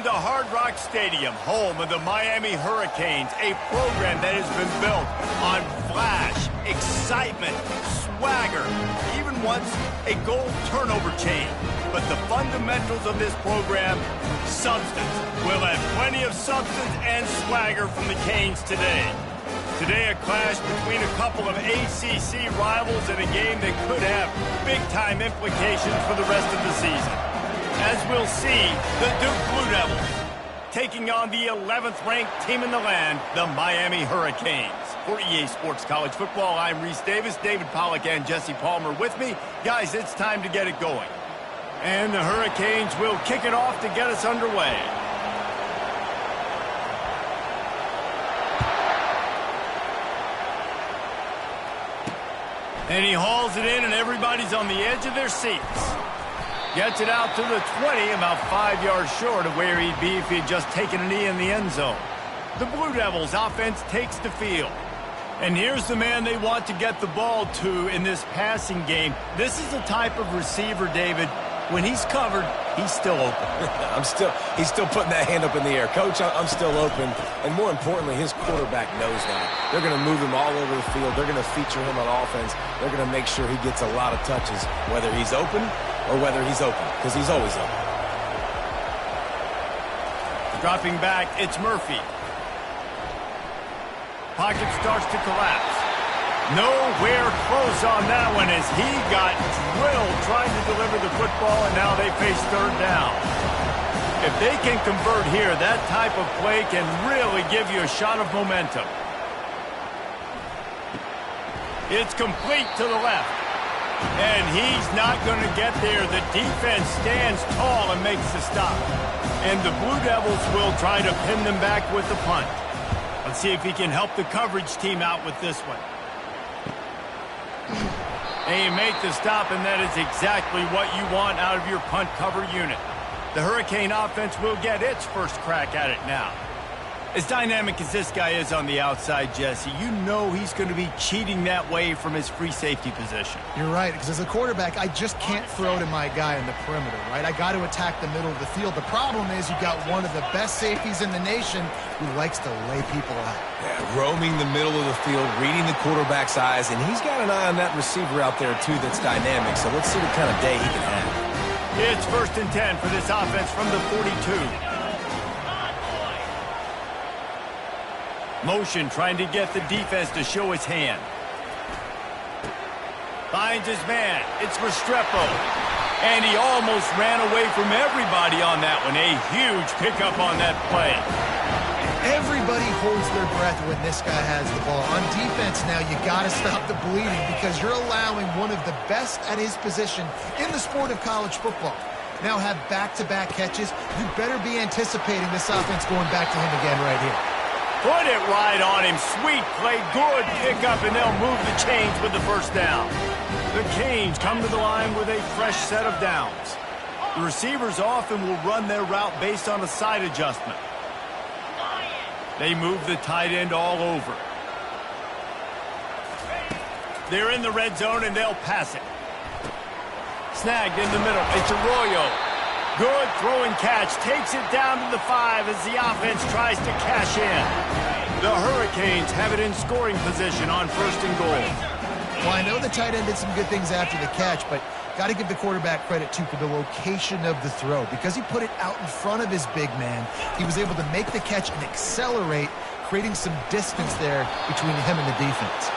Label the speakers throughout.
Speaker 1: Welcome to Hard Rock Stadium, home of the Miami Hurricanes, a program that has been built on flash, excitement, swagger, even once a goal turnover chain. But the fundamentals of this program, substance. We'll have plenty of substance and swagger from the Canes today. Today, a clash between a couple of ACC rivals in a game that could have big-time implications for the rest of the season. As we'll see, the Duke Blue Devils taking on the 11th-ranked team in the land, the Miami Hurricanes. For EA Sports College Football, I'm Reese Davis, David Pollack, and Jesse Palmer with me. Guys, it's time to get it going. And the Hurricanes will kick it off to get us underway. And he hauls it in, and everybody's on the edge of their seats. Gets it out to the 20, about 5 yards short of where he'd be if he had just taken a knee in the end zone. The Blue Devils offense takes the field. And here's the man they want to get the ball to in this passing game. This is the type of receiver, David, when he's covered, he's still open.
Speaker 2: He's still putting that hand up in the air. Coach, I'm still open. And more importantly, his quarterback knows that. They're going to move him all over the field. They're going to feature him on offense. They're going to make sure he gets a lot of touches, whether he's open or whether he's open, because he's always open.
Speaker 1: Dropping back, it's Murphy. Pocket starts to collapse. Nowhere close on that one as he got drilled trying to deliver the football, and now they face third down. If they can convert here, that type of play can really give you a shot of momentum. It's complete to the left. And he's not going to get there. The defense stands tall and makes the stop. And the Blue Devils will try to pin them back with the punt. Let's see if he can help the coverage team out with this one. And you make the stop, and that is exactly what you want out of your punt cover unit. The Hurricane offense will get its first crack at it now. As dynamic as this guy is on the outside, Jesse, you know he's going to be cheating that way from his free safety position.
Speaker 3: You're right, because as a quarterback, I just can't throw to my guy in the perimeter, right? I got to attack the middle of the field. The problem is you've got one of the best safeties in the nation who likes to lay people out.
Speaker 2: Yeah, roaming the middle of the field, reading the quarterback's eyes, and he's got an eye on that receiver out there, too, that's dynamic. So let's see what kind of day he can have.
Speaker 1: It's 1st and 10 for this offense from the 42. Motion trying to get the defense to show his hand. Finds his man. It's Restrepo. And he almost ran away from everybody on that one. A huge pickup on that play.
Speaker 3: Everybody holds their breath when this guy has the ball. On defense now, you got to stop the bleeding because you're allowing one of the best at his position in the sport of college football. Now have back-to-back catches. You better be anticipating this offense going back to him again right here.
Speaker 1: Put it right on him. Sweet play. Good pickup, and they'll move the chains with the first down. The Canes come to the line with a fresh set of downs. The receivers often will run their route based on a side adjustment. They move the tight end all over. They're in the red zone, and they'll pass it. Snagged in the middle. It's Arroyo. Good throw and catch. Takes it down to the 5 as the offense tries to cash in. The Hurricanes have it in scoring position on 1st and goal.
Speaker 3: Well, I know the tight end did some good things after the catch, but got to give the quarterback credit, too, for the location of the throw. Because he put it out in front of his big man, he was able to make the catch and accelerate, creating some distance there between him and the defense.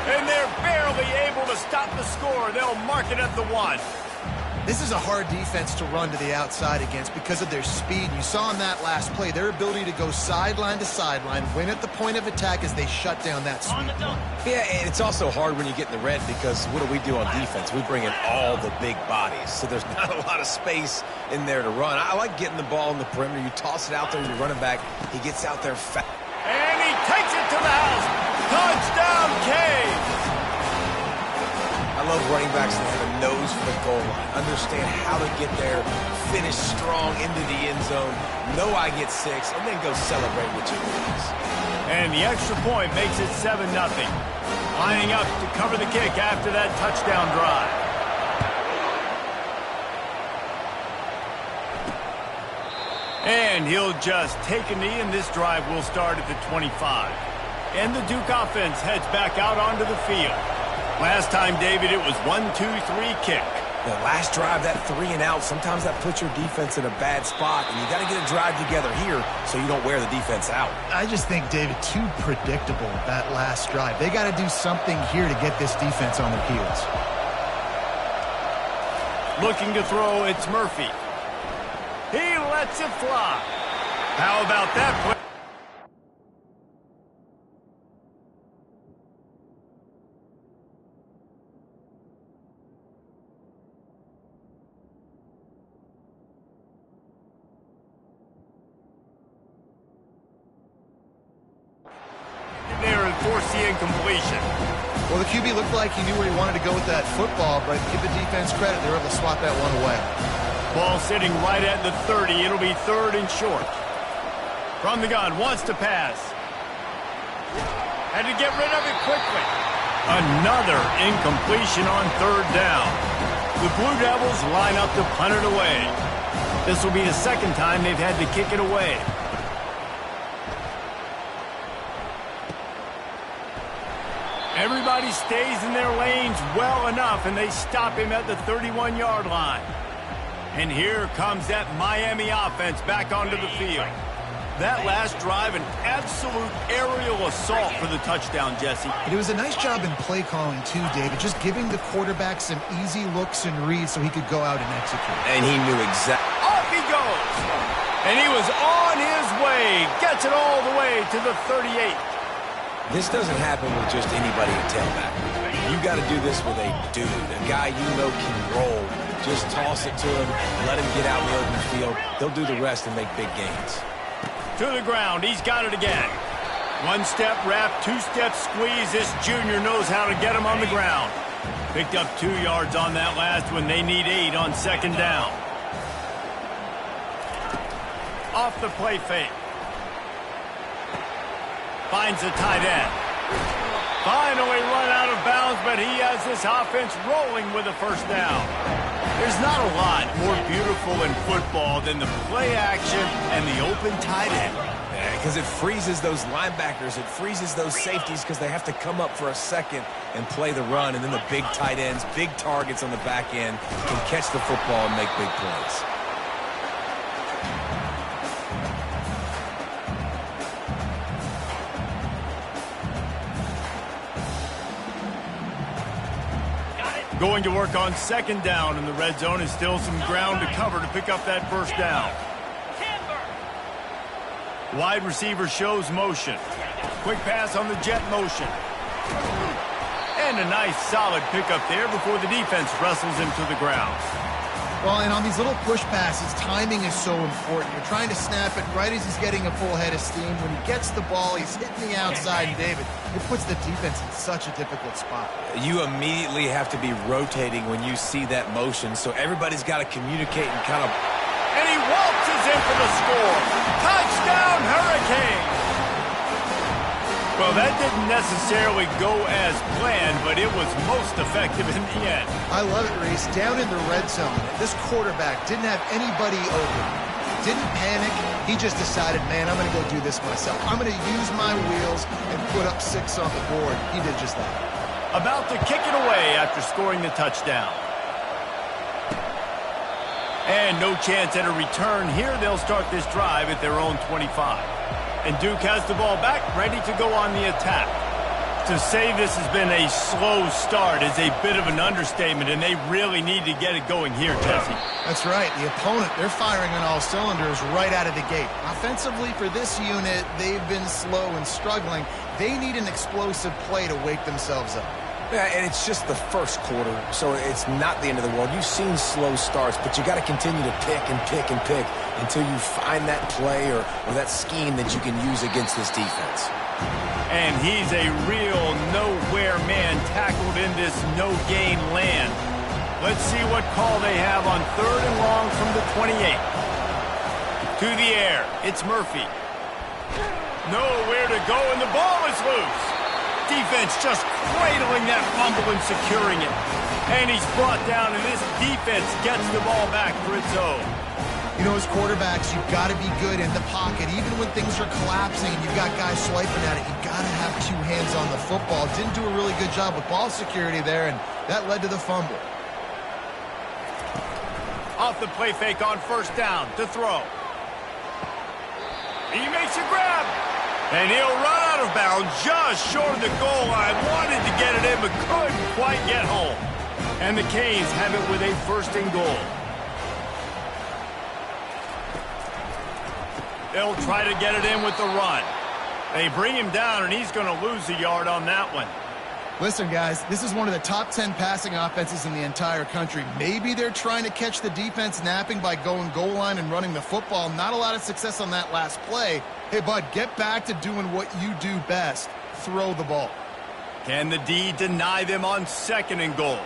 Speaker 1: And they're barely able to stop the score. They'll mark it at the 1.
Speaker 3: This is a hard defense to run to the outside against because of their speed. You saw in that last play their ability to go sideline to sideline, win at the point of attack as they shut down that sweep.
Speaker 2: Yeah, and it's also hard when you get in the red because what do on defense? We bring in all the big bodies, so there's not a lot of space in there to run. I like getting the ball in the perimeter. You toss it out there, you're running back. He gets out there fast.
Speaker 1: And he takes it to the house. Touchdown, Canes!
Speaker 2: I love running backs that have a nose for the goal line. Understand how to get there, finish strong into the end zone, know I get 6, and then go celebrate with your boys.
Speaker 1: And the extra point makes it 7-0. Lining up to cover the kick after that touchdown drive. And he'll just take a knee, and this drive will start at the 25. And the Duke offense heads back out onto the field. Last time, David, it was 1-2-3 kick.
Speaker 2: The last drive, that 3 and out, sometimes that puts your defense in a bad spot, and you got to get a drive together here so you don't wear the defense out.
Speaker 3: I just think, David, too predictable that last drive. They got to do something here to get this defense on their heels.
Speaker 1: Looking to throw, it's Murphy. He lets it fly. How about that play? There and force the incompletion.
Speaker 3: Well, the QB looked like he knew where he wanted to go with that football, but give the defense credit. They were able to swat that one away.
Speaker 1: Ball sitting right at the 30. It'll be 3rd and short. From the gun, wants to pass. Had to get rid of it quickly. Another incompletion on 3rd down. The Blue Devils line up to punt it away. This will be the 2nd time they've had to kick it away. Everybody stays in their lanes well enough, and they stop him at the 31-yard line. And here comes that Miami offense back onto the field. That last drive, an absolute aerial assault for the touchdown, Jesse.
Speaker 3: It was a nice job in play calling, too, David, just giving the quarterback some easy looks and reads so he could go out and execute.
Speaker 2: And he knew exactly.
Speaker 1: Off he goes. And he was on his way. Gets it all the way to the 38.
Speaker 2: This doesn't happen with just anybody at tailback. You got to do this with a dude, a guy you know can roll. Just toss it to him, let him get out in the open field. They'll do the rest and make big gains.
Speaker 1: To the ground, he's got it again. 1-step wrap, 2-step squeeze. This junior knows how to get him on the ground. Picked up 2 yards on that last one. They need 8 on 2nd down. Off the play fake. Finds a tight end. Finally run out of bounds, but he has this offense rolling with a 1st down. There's not a lot more beautiful in football than the play action and the open tight end.
Speaker 2: Because it freezes those linebackers. It freezes those safeties because they have to come up for a second and play the run. And then the big tight ends, big targets on the back end can catch the football and make big plays.
Speaker 1: Going to work on 2nd down, and the red zone is still some ground to cover to pick up that 1st down. Wide receiver shows motion. Quick pass on the jet motion. And a nice solid pickup there before the defense wrestles him to the ground.
Speaker 3: Well, and on these little push passes, timing is so important. You're trying to snap it right as he's getting a full head of steam. When he gets the ball, he's hitting the outside, and David, it puts the defense in such a difficult spot.
Speaker 2: You immediately have to be rotating when you see that motion, so everybody's got to communicate and kind of...
Speaker 1: And he waltzes in for the score. Touchdown, Hurricane! Well, that didn't necessarily go as planned, but it was most effective in the end.
Speaker 3: I love it, Reese. Down in the red zone, this quarterback didn't have anybody open. Didn't panic. He just decided, man, I'm going to go do this myself. I'm going to use my wheels and put up 6 on the board. He did just that.
Speaker 1: About to kick it away after scoring the touchdown. And no chance at a return here. They'll start this drive at their own 25. And Duke has the ball back, ready to go on the attack. To say this has been a slow start is a bit of an understatement, and they really need to get it going here, Jesse.
Speaker 3: That's right. The opponent, they're firing on all cylinders right out of the gate. Offensively, for this unit, they've been slow and struggling. They need an explosive play to wake themselves up.
Speaker 2: Yeah, and it's just the first quarter, so it's not the end of the world. You've seen slow starts, but you got to continue to pick and pick and pick until you find that play or that scheme that you can use against this defense.
Speaker 1: And he's a real nowhere man tackled in this no-gain land. Let's see what call they have on 3rd and long from the 28. To the air, it's Murphy. Nowhere to go, and the ball is loose. Defense just cradling that fumble and securing it. And he's brought down, and this defense gets the ball back for its own.
Speaker 3: You know, as quarterbacks, you've got to be good in the pocket. Even when things are collapsing and you've got guys swiping at it, you've got to have two hands on the football. Didn't do a really good job with ball security there, and that led to the fumble.
Speaker 1: Off the play fake on first down to throw. He makes a grab. And he'll run out of bounds just short of the goal line. Wanted to get it in, but couldn't quite get home. And the Canes have it with a first and goal. They'll try to get it in with the run. They bring him down, and he's going to lose a yard on that one.
Speaker 3: Listen, guys, this is one of the top 10 passing offenses in the entire country. Maybe they're trying to catch the defense napping by going goal line and running the football. Not a lot of success on that last play. Hey, bud, get back to doing what you do best. Throw the ball.
Speaker 1: Can the D deny them on second and goal?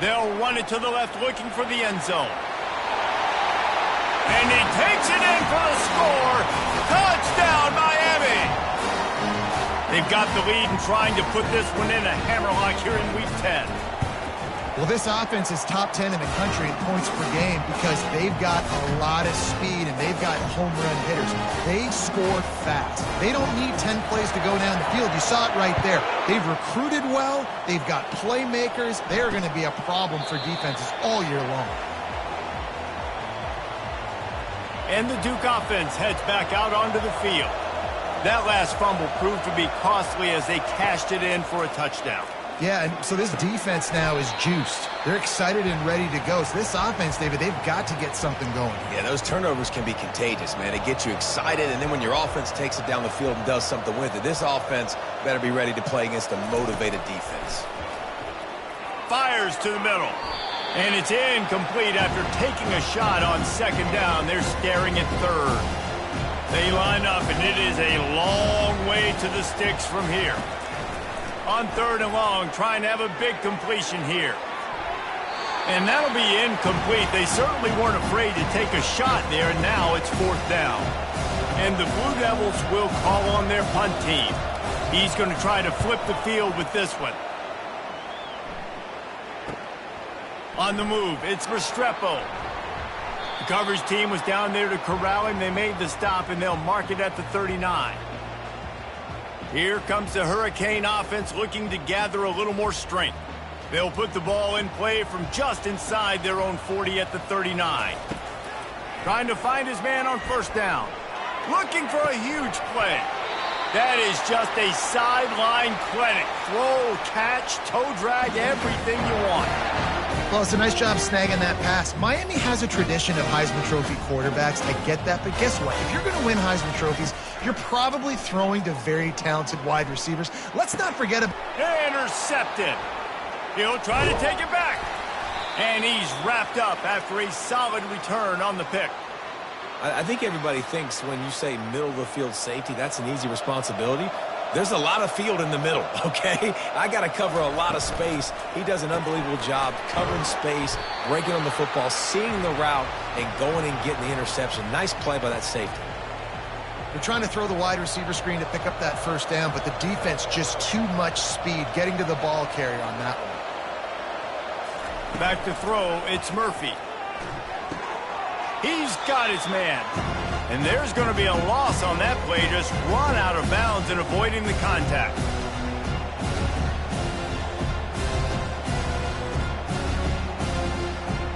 Speaker 1: They'll run it to the left looking for the end zone. And he takes it in for the score. Touchdown, Miami! They've got the lead and trying to put this one in a hammerlock here in Week 10.
Speaker 3: Well, this offense is top 10 in the country in points per game because they've got a lot of speed and they've got home run hitters. They score fast. They don't need 10 plays to go down the field. You saw it right there. They've recruited well. They've got playmakers. They're going to be a problem for defenses all year long.
Speaker 1: And the Duke offense heads back out onto the field. That last fumble proved to be costly as they cashed it in for a touchdown.
Speaker 3: Yeah, and so this defense now is juiced. They're excited and ready to go. So this offense, David, they've got to get something going.
Speaker 2: Yeah, those turnovers can be contagious, man. They get you excited, and then when your offense takes it down the field and does something with it, this offense better be ready to play against a motivated defense.
Speaker 1: Fires to the middle. And it's incomplete after taking a shot on second down. They're staring at third. They line up, and it is a long way to the sticks from here. On third and long, trying to have a big completion here. And that'll be incomplete. They certainly weren't afraid to take a shot there, and now it's fourth down. And the Blue Devils will call on their punt team. He's going to try to flip the field with this one. On the move, it's Restrepo. The coverage team was down there to corral him. They made the stop, and they'll mark it at the 39. Here comes the Hurricane offense looking to gather a little more strength. They'll put the ball in play from just inside their own 40 at the 39. Trying to find his man on first down. Looking for a huge play. That is just a sideline clinic. Throw, catch, toe drag, everything you want.
Speaker 3: Well, it's a nice job snagging that pass. Miami has a tradition of Heisman Trophy quarterbacks. I get that, but guess what? If you're going to win Heisman Trophies, you're probably throwing to very talented wide receivers. Let's not forget about...
Speaker 1: Intercepted. He'll try to take it back. And he's wrapped up after a solid return on the pick.
Speaker 2: I think everybody thinks when you say middle of the field safety, that's an easy responsibility. There's a lot of field in the middle, okay? I got to cover a lot of space. He does an unbelievable job covering space, breaking on the football, seeing the route, and going and getting the interception. Nice play by that safety.
Speaker 3: They're trying to throw the wide receiver screen to pick up that first down, but the defense just too much speed getting to the ball carrier on that one.
Speaker 1: Back to throw, it's Murphy. He's got his man. And there's going to be a loss on that play, just run out of bounds and avoiding the contact.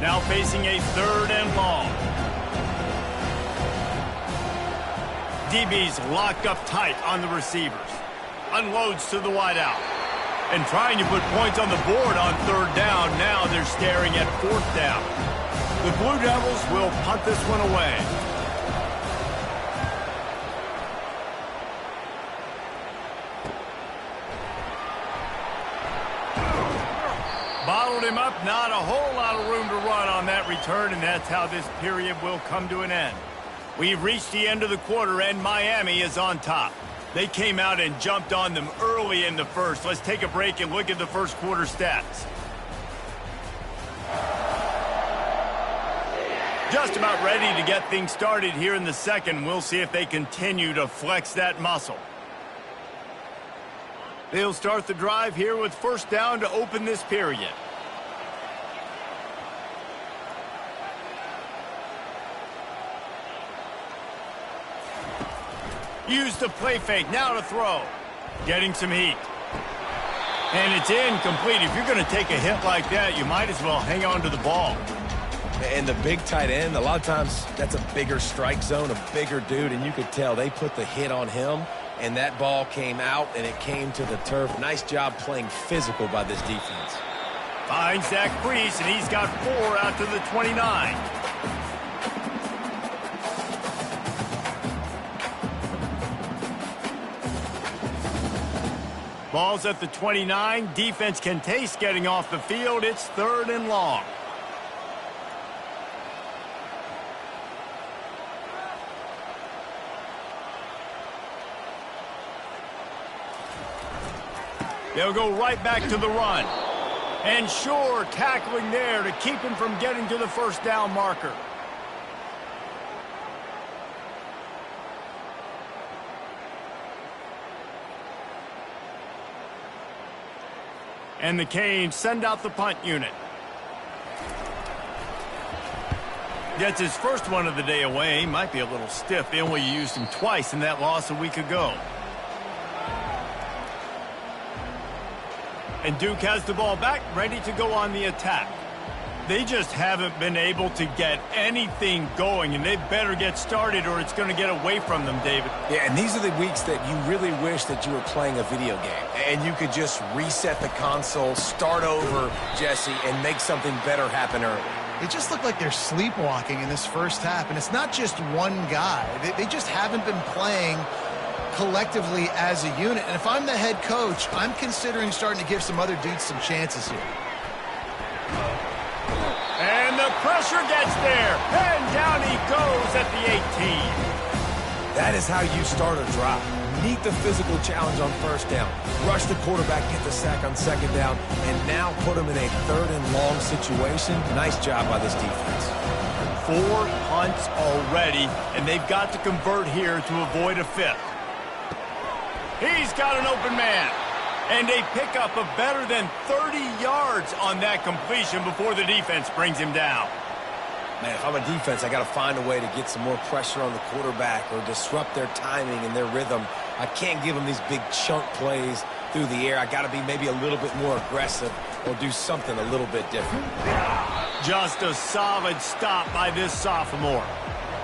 Speaker 1: Now facing a third and long. DB's locked up tight on the receivers. Unloads to the wideout. And trying to put points on the board on third down. Now they're staring at fourth down. The Blue Devils will punt this one away. Bottled him up, not a whole lot of room to run on that return, and that's how this period will come to an end. We've reached the end of the quarter, and Miami is on top. They came out and jumped on them early in the first. Let's take a break and look at the first quarter stats. Just about ready to get things started here in the second. We'll see if they continue to flex that muscle. They'll start the drive here with first down to open this period. Use the play fake. Now to throw. Getting some heat. And it's incomplete. If you're going to take a hit like that, you might as well hang on to the ball.
Speaker 2: And the big tight end, a lot of times that's a bigger strike zone, a bigger dude, and you could tell they put the hit on him, and that ball came out, and it came to the turf. Nice job playing physical by this defense.
Speaker 1: Finds that crease, and he's got 4 out to the 29. Ball's at the 29. Defense can taste getting off the field. It's 3rd and long. They'll go right back to the run. And sure, tackling there to keep him from getting to the first down marker. And the Canes send out the punt unit. Gets his first one of the day away. Might be a little stiff. They only used him twice in that loss a week ago. And Duke has the ball back, ready to go on the attack. They just haven't been able to get anything going, and they better get started or it's going to get away from them, David.
Speaker 2: Yeah, and these are the weeks that you really wish that you were playing a video game and you could just reset the console, start over, Jesse, and make something better happen early.
Speaker 3: They just look like they're sleepwalking in this first half, and it's not just one guy. They just haven't been playing collectively as a unit. And if I'm the head coach, I'm considering starting to give some other dudes some chances here.
Speaker 1: And the pressure gets there. And down he goes at the 18.
Speaker 2: That is how you start a drive. Meet the physical challenge on first down. Rush the quarterback, get the sack on second down, and now put him in a 3rd and long situation. Nice job by this defense.
Speaker 1: 4 punts already, and they've got to convert here to avoid a 5th. He's got an open man. And they pick up a better than 30 yards on that completion before the defense brings him down.
Speaker 2: Man, if I'm a defense, I got to find a way to get some more pressure on the quarterback or disrupt their timing and their rhythm. I can't give them these big chunk plays through the air. I got to be maybe a little bit more aggressive or do something a little bit different.
Speaker 1: Just a solid stop by this sophomore.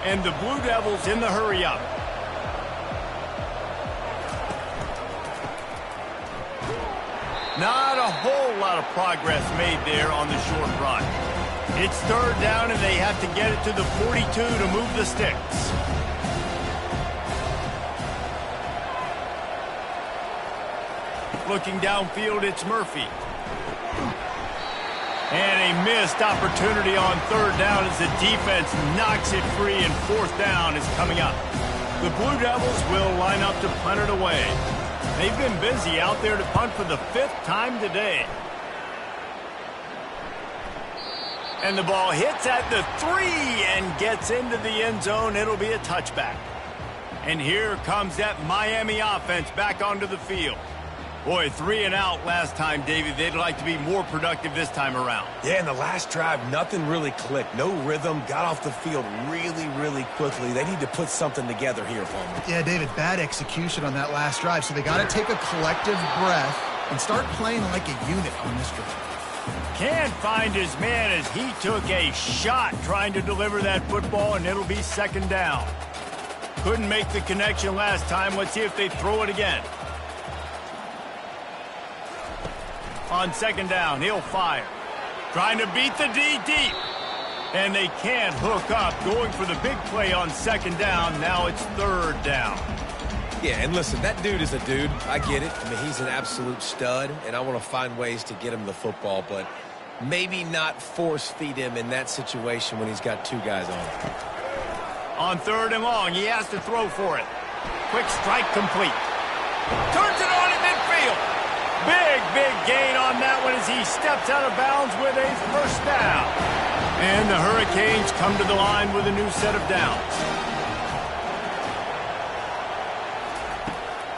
Speaker 1: And the Blue Devils in the hurry-up. Not a whole lot of progress made there on the short run. It's 3rd down, and they have to get it to the 42 to move the sticks. Looking downfield, it's Murphy. And a missed opportunity on 3rd down as the defense knocks it free, and 4th down is coming up. The Blue Devils will line up to punt it away. They've been busy out there to punt for the 5th time today. And the ball hits at the 3 and gets into the end zone. It'll be a touchback. And here comes that Miami offense back onto the field. Boy, 3 and out last time, David. They'd like to be more productive this time around.
Speaker 2: Yeah, in the last drive, nothing really clicked. No rhythm, got off the field really, really quickly. They need to put something together here, Palmer.
Speaker 3: Yeah, David, bad execution on that last drive, so they got to take a collective breath and start playing like a unit on this drive.
Speaker 1: Can't find his man as he took a shot trying to deliver that football, and it'll be 2nd down. Couldn't make the connection last time. Let's see if they throw it again. On 2nd down, he'll fire. Trying to beat the D deep. And they can't hook up. Going for the big play on 2nd down. Now it's 3rd down.
Speaker 2: Yeah, and listen, that dude is a dude. I get it. I mean, he's an absolute stud, and I want to find ways to get him the football, but maybe not force feed him in that situation when he's got 2 guys on him.
Speaker 1: On 3rd and long, he has to throw for it. Quick strike complete. Turns it on in midfield. Big gain on that one as he steps out of bounds with a 1st down. And the Hurricanes come to the line with a new set of downs.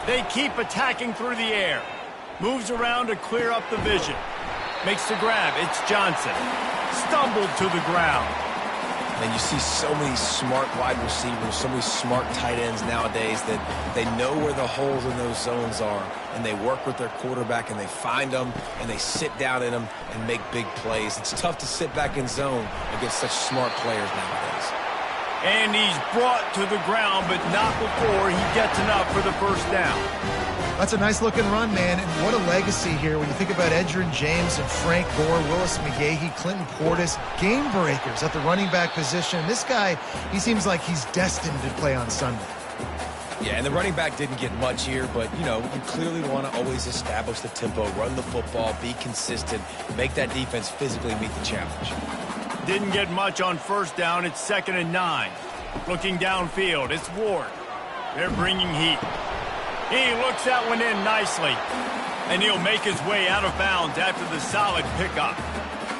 Speaker 1: They keep attacking through the air. Moves around to clear up the vision. Makes the grab. It's Johnson. Stumbled to the ground.
Speaker 2: And you see so many smart wide receivers, so many smart tight ends nowadays that they know where the holes in those zones are, and they work with their quarterback, and they find them, and they sit down in them and make big plays. It's tough to sit back in zone against such smart players nowadays.
Speaker 1: And he's brought to the ground, but not before he gets enough for the first down.
Speaker 3: That's a nice-looking run, man, and what a legacy here when you think about Edgerrin James and Frank Gore, Willis McGahee, Clinton Portis, game breakers at the running back position. This guy, he seems like he's destined to play on Sunday.
Speaker 2: Yeah, and the running back didn't get much here, but, you know, you clearly want to always establish the tempo, run the football, be consistent, make that defense physically meet the challenge.
Speaker 1: Didn't get much on first down. It's 2nd and 9. Looking downfield, it's Ward. They're bringing heat. He looks that one in nicely. And he'll make his way out of bounds after the solid pickup.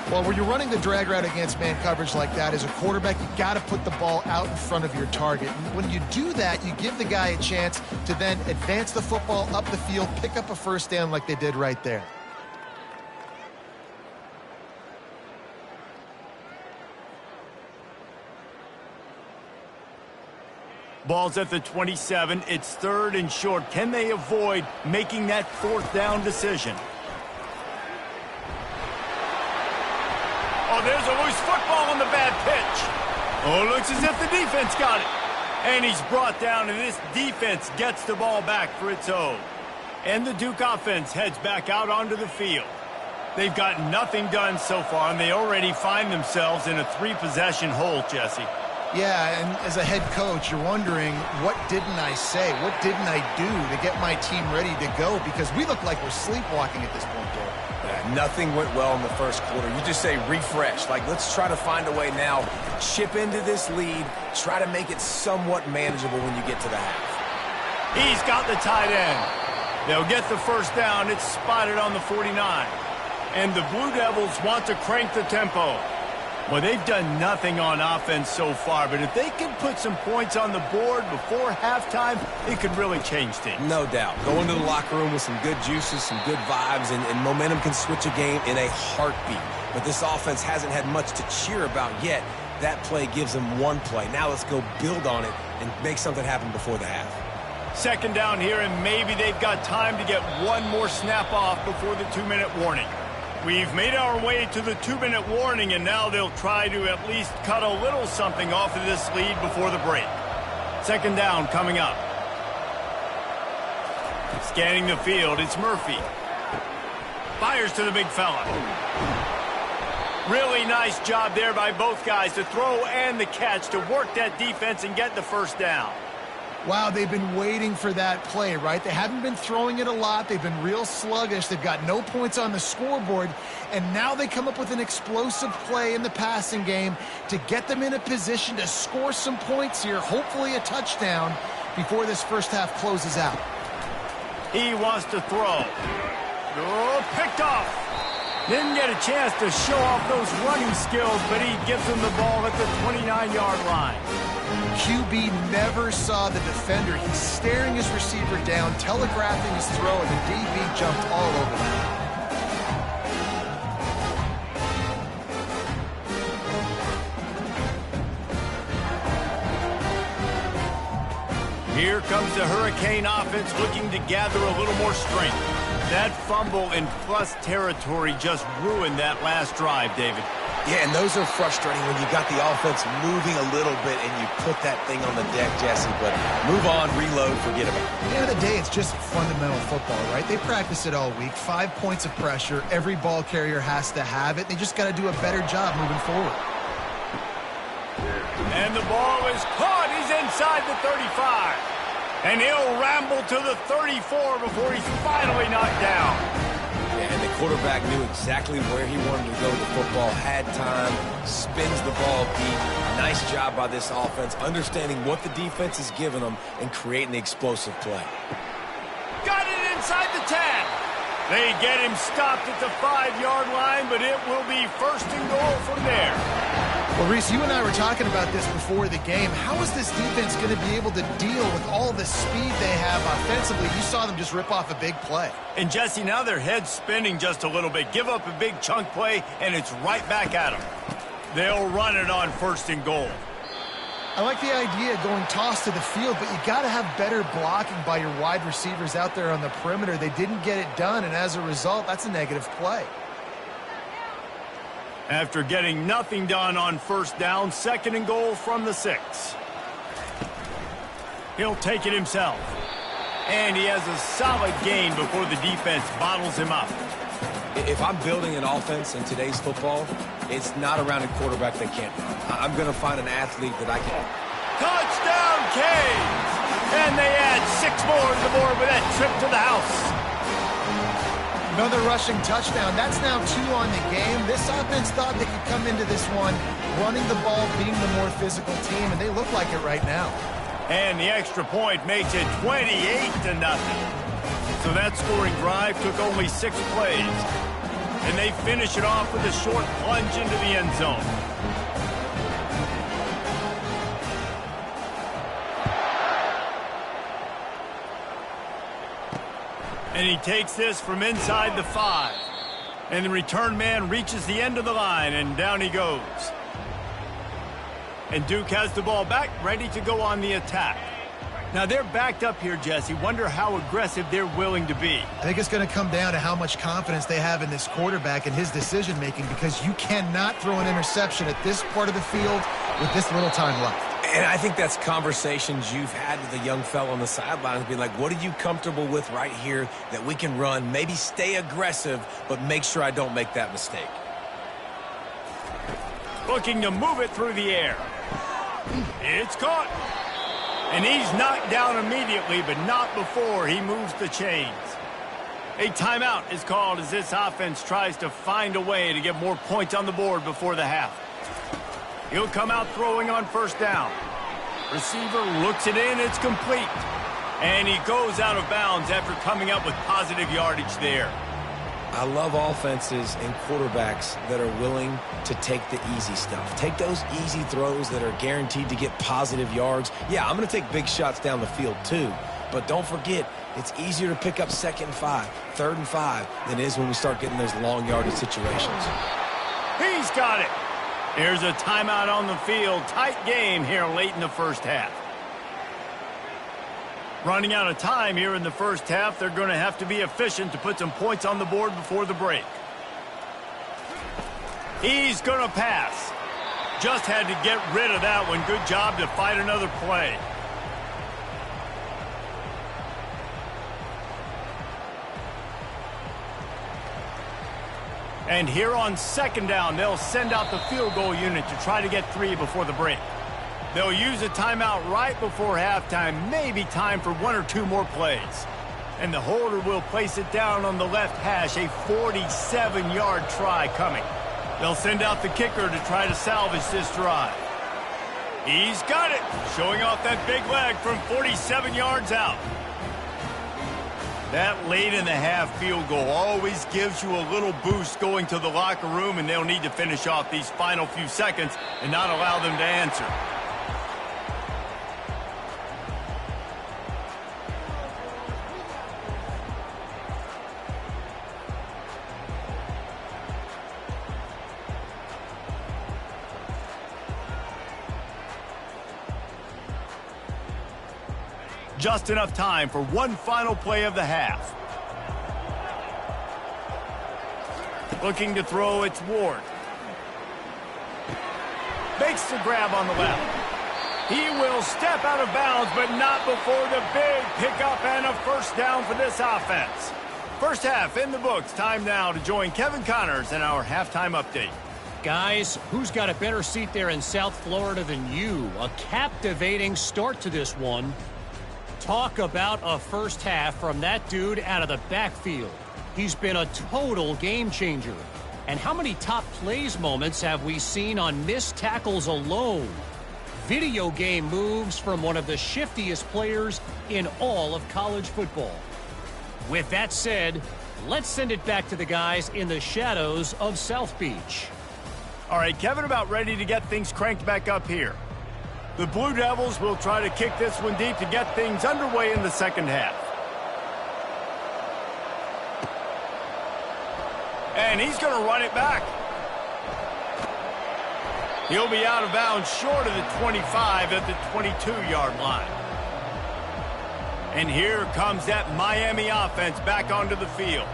Speaker 3: Well, when you're running the drag route against man coverage like that, as a quarterback, you got to put the ball out in front of your target. And when you do that, you give the guy a chance to then advance the football up the field, pick up a first down like they did right there.
Speaker 1: Ball's at the 27. It's 3rd and short. Can they avoid making that 4th down decision? Oh, there's a loose football on the bad pitch. Oh, looks as if the defense got it. And he's brought down, and this defense gets the ball back for its own. And the Duke offense heads back out onto the field. They've got nothing done so far, and they already find themselves in a 3-possession hole, Jesse.
Speaker 3: Yeah, and as a head coach, you're wondering, what didn't I say? What didn't I do to get my team ready to go? Because we look like we're sleepwalking at this point, Joe.
Speaker 2: Yeah, nothing went well in the first quarter. You just say refresh. Like, let's try to find a way now. Chip into this lead. Try to make it somewhat manageable when you get to the half.
Speaker 1: He's got the tight end. They'll get the first down. It's spotted on the 49. And the Blue Devils want to crank the tempo. Well, they've done nothing on offense so far, but if they can put some points on the board before halftime, it could really change things.
Speaker 2: No doubt. Go into the locker room with some good juices, some good vibes, and momentum can switch a game in a heartbeat. But this offense hasn't had much to cheer about yet. That play gives them one play. Now let's go build on it and make something happen before the half.
Speaker 1: 2nd down here, and maybe they've got time to get one more snap off before the 2-minute warning. We've made our way to the 2-minute warning, and now they'll try to at least cut a little something off of this lead before the break. 2nd down coming up. Scanning the field, it's Murphy. Fires to the big fella. Really nice job there by both guys, the throw and the catch, to work that defense and get the first down.
Speaker 3: Wow, they've been waiting for that play, right? They haven't been throwing it a lot. They've been real sluggish. They've got no points on the scoreboard. And now they come up with an explosive play in the passing game to get them in a position to score some points here, hopefully a touchdown, before this first half closes out.
Speaker 1: He wants to throw. Oh, picked off. Didn't get a chance to show off those running skills, but he gives them the ball at the 29-yard line.
Speaker 3: QB never saw the defender. He's staring his receiver down, telegraphing his throw, and the DB jumped all over that.
Speaker 1: Here comes the Hurricane offense looking to gather a little more strength. That fumble in plus territory just ruined that last drive, David.
Speaker 2: Yeah, and those are frustrating when you got the offense moving a little bit and you put that thing on the deck, Jesse. But move on, reload, forget about it.
Speaker 3: At the end of the day, it's just fundamental football, right? They practice it all week. 5 points of pressure. Every ball carrier has to have it. They just got to do a better job moving forward.
Speaker 1: And the ball is caught. He's inside the 35. And he'll ramble to the 34 before he's finally knocked down.
Speaker 2: Yeah, and the quarterback knew exactly where he wanted to go with the football, had time, spins the ball deep. Nice job by this offense, understanding what the defense is giving them and creating the explosive play.
Speaker 1: Got it inside the 10. They get him stopped at the 5-yard line, but it will be 1st and goal from there.
Speaker 3: Well, Reese, you and I were talking about this before the game. How is this defense going to be able to deal with all the speed they have offensively? You saw them just rip off a big play.
Speaker 1: And, Jesse, now their head's spinning just a little bit. Give up a big chunk play, and it's right back at them. They'll run it on 1st and goal.
Speaker 3: I like the idea of going toss to the field, but you got to have better blocking by your wide receivers out there on the perimeter. They didn't get it done, and as a result, that's a negative play.
Speaker 1: After getting nothing done on 1st down, 2nd and goal from the 6. He'll take it himself. And he has a solid gain before the defense bottles him up.
Speaker 2: If I'm building an offense in today's football, it's not around a quarterback that can't run. I'm going to find an athlete that I can.
Speaker 1: Touchdown, Canes! And they add 6 more to the board with that trip to the house.
Speaker 3: Another rushing touchdown. That's now 2 on the game. This offense thought they could come into this one running the ball, being the more physical team, and they look like it right now.
Speaker 1: And the extra point makes it 28-0. So that scoring drive took only 6 plays. And they finish it off with a short plunge into the end zone. And he takes this from inside the 5. And the return man reaches the end of the line, and down he goes. And Duke has the ball back, ready to go on the attack. Now they're backed up here, Jesse. Wonder how aggressive they're willing to be.
Speaker 3: I think it's going to come down to how much confidence they have in this quarterback and his decision-making, because you cannot throw an interception at this part of the field with this little time left.
Speaker 2: And I think that's conversations you've had with a young fellow on the sidelines, being like, what are you comfortable with right here that we can run? Maybe stay aggressive, but make sure I don't make that mistake.
Speaker 1: Looking to move it through the air. It's caught. And he's knocked down immediately, but not before he moves the chains. A timeout is called as this offense tries to find a way to get more points on the board before the half. He'll come out throwing on 1st down. Receiver looks it in, it's complete. And he goes out of bounds after coming up with positive yardage there.
Speaker 2: I love offenses and quarterbacks that are willing to take the easy stuff. Take those easy throws that are guaranteed to get positive yards. Yeah, I'm going to take big shots down the field too. But don't forget, it's easier to pick up 2nd and 5, 3rd and 5 than it is when we start getting those long yardage situations.
Speaker 1: He's got it. Here's a timeout on the field. Tight game here late in the 1st half. Running out of time here in the 1st half. They're going to have to be efficient to put some points on the board before the break. He's going to pass. Just had to get rid of that one. Good job to fight another play. And here on 2nd down, they'll send out the field goal unit to try to get 3 before the break. They'll use a timeout right before halftime, maybe time for 1 or 2 more plays. And the holder will place it down on the left hash, a 47-yard try coming. They'll send out the kicker to try to salvage this drive. He's got it, showing off that big leg from 47 yards out. That late in the half field goal always gives you a little boost going to the locker room, and they'll need to finish off these final few seconds and not allow them to answer. Just enough time for one final play of the half. Looking to throw, it's Ward. Makes the grab on the left. He will step out of bounds, but not before the big pickup and a 1st down for this offense. 1st half in the books. Time now to join Kevin Connors in our halftime update.
Speaker 4: Guys, who's got a better seat there in South Florida than you? A captivating start to this one. Talk about a 1st half from that dude out of the backfield. He's been a total game changer. And how many top plays moments have we seen on missed tackles alone? Video game moves from one of the shiftiest players in all of college football. With that said, let's send it back to the guys in the shadows of South Beach.
Speaker 1: All right, Kevin, about ready to get things cranked back up here. The Blue Devils will try to kick this one deep to get things underway in the 2nd half. And he's going to run it back. He'll be out of bounds short of the 25 at the 22-yard line. And here comes that Miami offense back onto the field.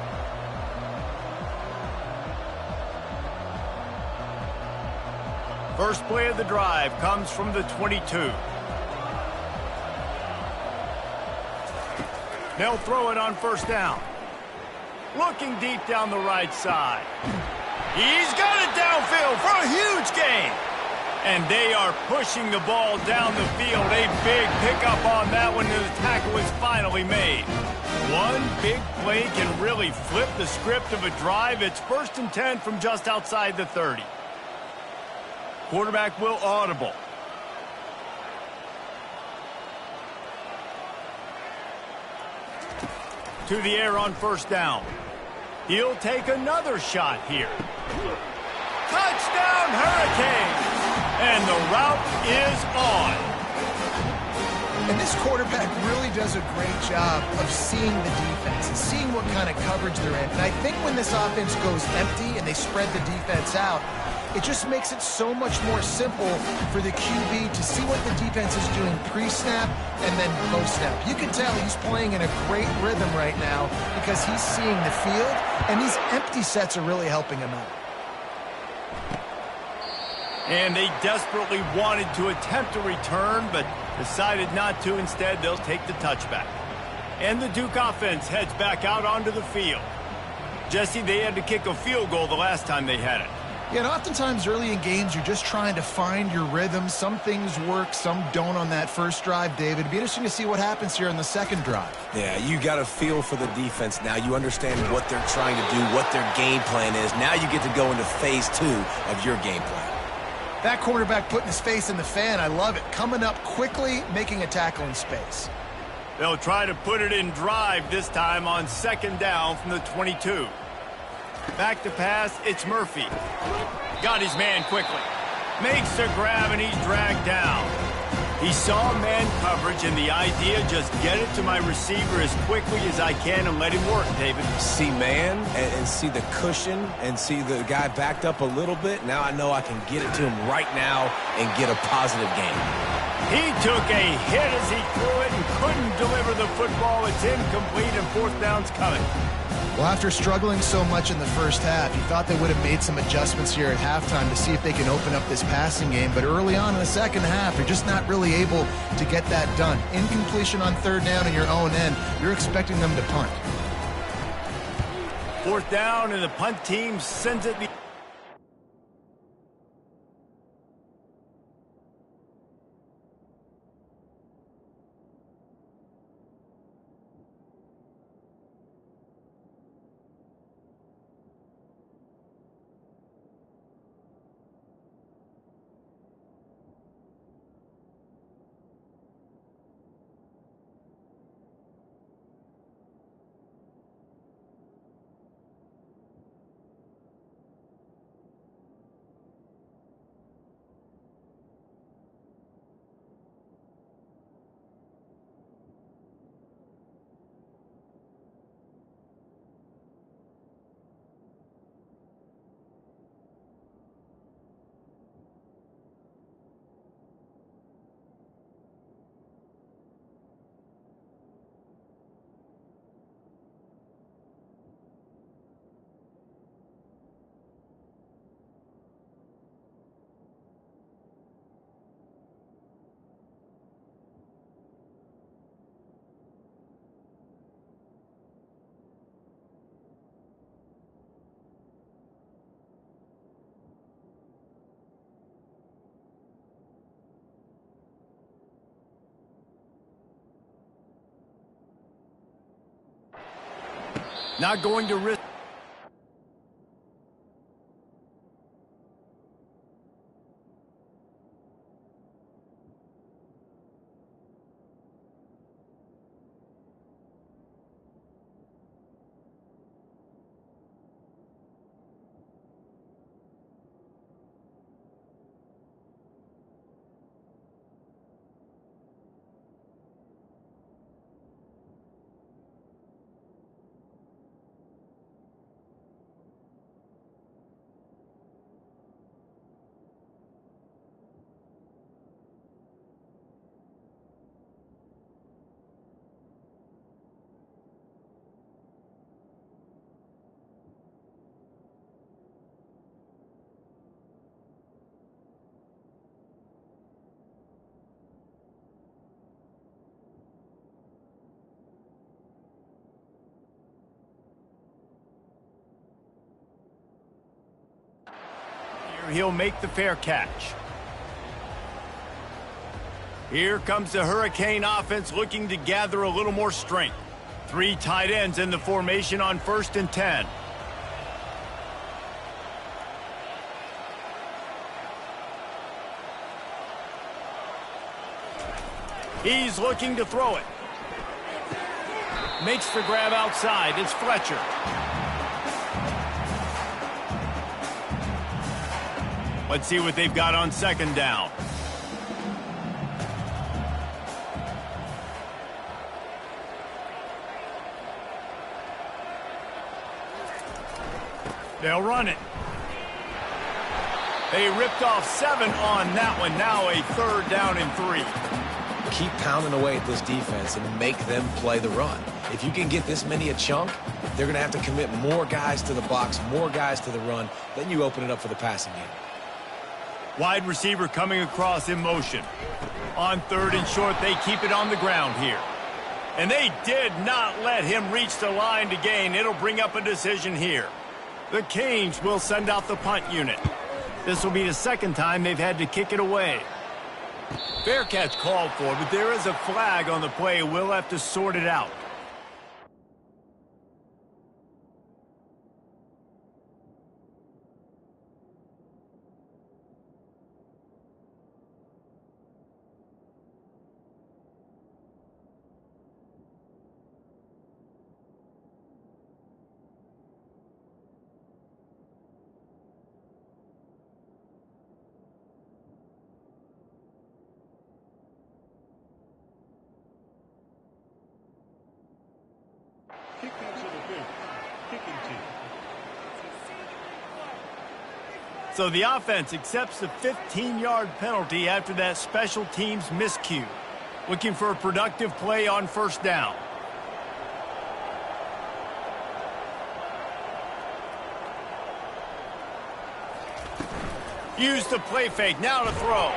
Speaker 1: First play of the drive comes from the 22. They'll throw it on first down. Looking deep down the right side. He's got it downfield for a huge gain. And they are pushing the ball down the field. A big pickup on that one, and the tackle is finally made. One big play can really flip the script of a drive. It's 1st and 10 from just outside the 30. Quarterback will audible. To the air on first down. He'll take another shot here. Touchdown, Hurricanes! And the route is on.
Speaker 3: And this quarterback really does a great job of seeing the defense and seeing what kind of coverage they're in. And I think when this offense goes empty and they spread the defense out, it just makes it so much more simple for the QB to see what the defense is doing pre-snap and then post-snap. You can tell he's playing in a great rhythm right now because he's seeing the field, and these empty sets are really helping him out.
Speaker 1: And they desperately wanted to attempt a return, but decided not to. Instead, they'll take the touchback. And the Duke offense heads back out onto the field. Jesse, they had to kick a field goal the last time they had it.
Speaker 3: Yeah, and oftentimes early in games, you're just trying to find your rhythm. Some things work, some don't on that first drive, David. It'd be interesting to see what happens here on the second drive.
Speaker 2: Yeah, you got a feel for the defense now. You understand what they're trying to do, what their game plan is. Now you get to go into phase 2 of your game plan.
Speaker 3: That quarterback putting his face in the fan, I love it. Coming up quickly, making a tackle in space.
Speaker 1: They'll try to put it in drive this time on second down from the 22. Back to pass, it's Murphy. Got his man quickly. Makes the grab, and he's dragged down. He saw man coverage, and the idea, just get it to my receiver as quickly as I can and let him work, David.
Speaker 2: See man and see the cushion and see the guy backed up a little bit. Now I know I can get it to him right now and get a positive gain.
Speaker 1: He took a hit as he threw it and couldn't deliver the football. It's incomplete, and fourth down's coming.
Speaker 3: Well, after struggling so much in the first half, you thought they would have made some adjustments here at halftime to see if they can open up this passing game. But early on in the second half, they're just not really able to get that done. Incompletion on third down in your own end, you're expecting them to punt.
Speaker 1: Fourth down, and the punt team sends it. Not going to risk. he'll make the fair catch. Here comes the Hurricane offense looking to gather a little more strength. 3 tight ends in the formation on 1st and 10. He's looking to throw it. Makes the grab outside. It's Fletcher. Let's see what they've got on 2nd down. They'll run it. They ripped off 7 on that one. Now a 3rd down and 3.
Speaker 2: Keep pounding away at this defense and make them play the run. If you can get this many a chunk, they're going to have to commit more guys to the box, more guys to the run. Then you open it up for the passing game.
Speaker 1: Wide receiver coming across in motion. On 3rd and short, they keep it on the ground here. And they did not let him reach the line to gain. It'll bring up a decision here. The Canes will send out the punt unit. This will be the 2nd time they've had to kick it away. Fair catch called for, but there is a flag on the play. We'll have to sort it out. So the offense accepts the 15-yard penalty after that special teams miscue. Looking for a productive play on 1st down. Use the play fake, now to throw.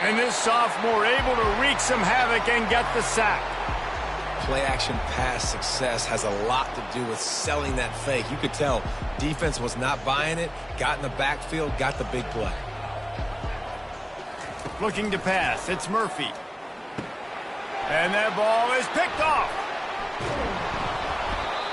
Speaker 1: And this sophomore able to wreak some havoc and get the sack.
Speaker 2: Play-action pass success has a lot to do with selling that fake. You could tell defense was not buying it, got in the backfield, got the big play.
Speaker 1: Looking to pass, it's Murphy. And that ball is picked off.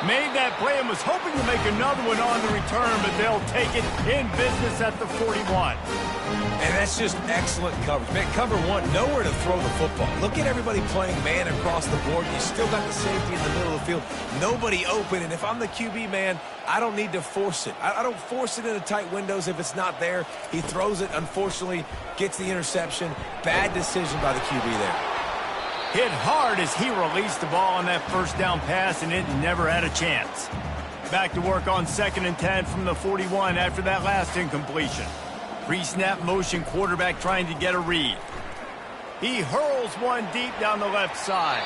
Speaker 1: Made that play and was hoping to make another one on the return, but they'll take it in business at the 41.
Speaker 2: And that's just excellent coverage. Man, cover 1, nowhere to throw the football. Look at everybody playing man across the board. You still got the safety in the middle of the field. Nobody open, and if I'm the QB, man, I don't need to force it. I don't force it into tight windows if it's not there. He throws it, unfortunately, gets the interception. Bad decision by the QB there.
Speaker 1: Hit hard as he released the ball on that 1st down pass, and it never had a chance. Back to work on 2nd and 10 from the 41 after that last incompletion. Pre-snap motion, quarterback trying to get a read. He hurls one deep down the left side.